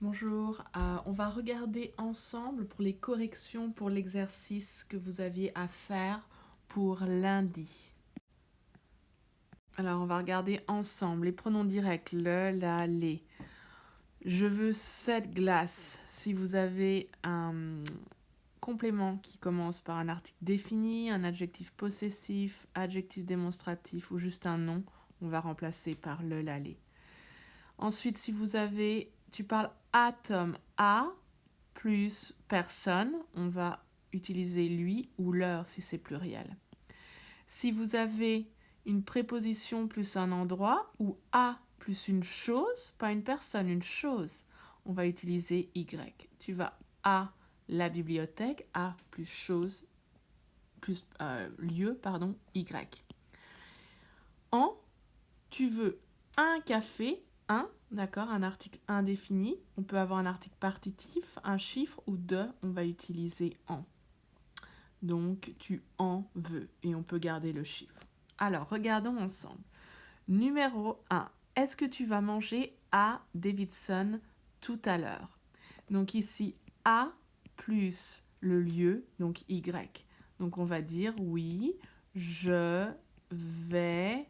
Bonjour, on va regarder ensemble pour les corrections pour l'exercice que vous aviez à faire pour lundi. Alors on va regarder ensemble les pronoms directs, le, la, les. Je veux 7 glaces. Si vous avez un complément qui commence par un article défini, un adjectif possessif, adjectif démonstratif ou juste un nom, on va remplacer par le, la, les. Ensuite, si vous avez, tu parles à Tom, à plus personne, on va utiliser lui ou leur si c'est pluriel. Si vous avez une préposition plus un endroit ou à plus une chose, pas une personne, une chose, on va utiliser y. Tu vas à la bibliothèque, à plus chose, plus lieu, pardon, y. En, tu veux un café, un, d'accord, un article indéfini. On peut avoir un article partitif, un chiffre ou de, on va utiliser en. Donc, tu en veux et on peut garder le chiffre. Alors, regardons ensemble. Numéro 1. Est-ce que tu vas manger à Davidson tout à l'heure? Donc ici, à plus le lieu, donc Y. Donc on va dire oui, je vais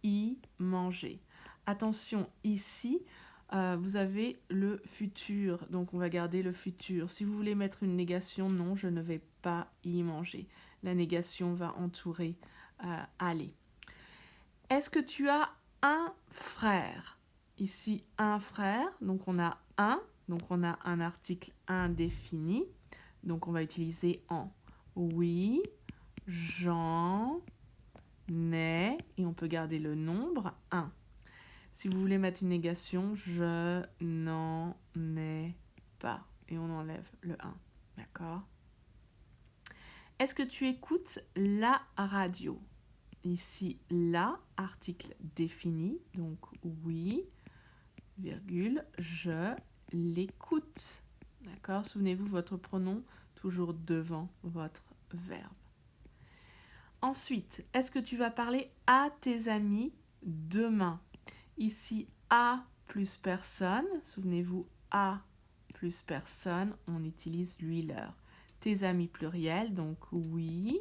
y manger. Attention, ici, vous avez le futur, donc on va garder le futur. Si vous voulez mettre une négation, non, je ne vais pas y manger. La négation va entourer aller. Est-ce que tu as un frère? Ici, un frère, donc on a un, donc on a un article indéfini, donc on va utiliser en. Oui, j'en ai, et on peut garder le nombre, un. Si vous voulez mettre une négation, je n'en ai pas. Et on enlève le 1. D'accord? Est-ce que tu écoutes la radio? Ici, la, article défini. Donc, oui, virgule, je l'écoute. D'accord? Souvenez-vous, votre pronom toujours devant votre verbe. Ensuite, est-ce que tu vas parler à tes amis demain? Ici, à plus personne. Souvenez-vous, à plus personne, on utilise lui, leur. Tes amis pluriel, donc oui,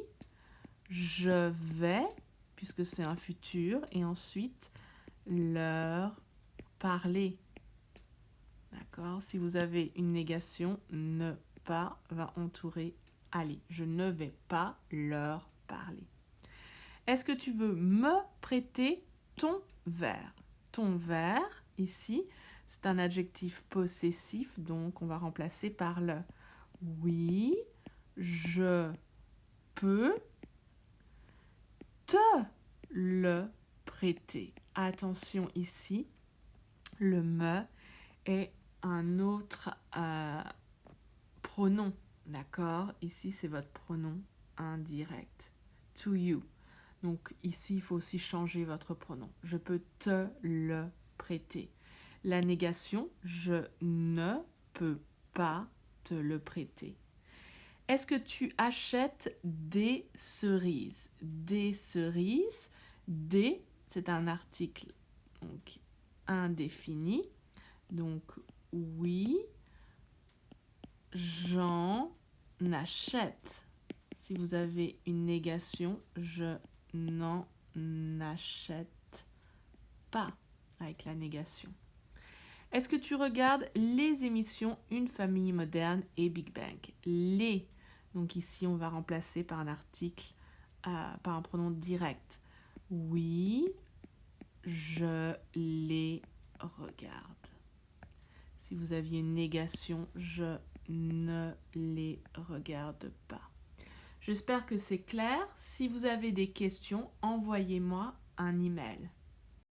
je vais, puisque c'est un futur, et ensuite leur parler. D'accord? Si vous avez une négation, ne pas va entourer aller. Je ne vais pas leur parler. Est-ce que tu veux me prêter ton verre? Ton verre, ici, c'est un adjectif possessif, donc on va remplacer par le. Oui, je peux te le prêter. Attention ici, le me est un autre pronom, d'accord? Ici, c'est votre pronom indirect. To you. Donc ici, il faut aussi changer votre pronom. Je peux te le prêter. La négation, je ne peux pas te le prêter. Est-ce que tu achètes des cerises? Des cerises, des, c'est un article donc, indéfini. Donc oui, j'en achète. Si vous avez une négation, je n'en achète pas avec la négation. Est-ce que tu regardes les émissions Une famille moderne et Big Bang? Les. Donc ici, on va remplacer par un article, par un pronom direct. Oui, je les regarde. Si vous aviez une négation, je ne les regarde pas. J'espère que c'est clair. Si vous avez des questions, envoyez-moi un email.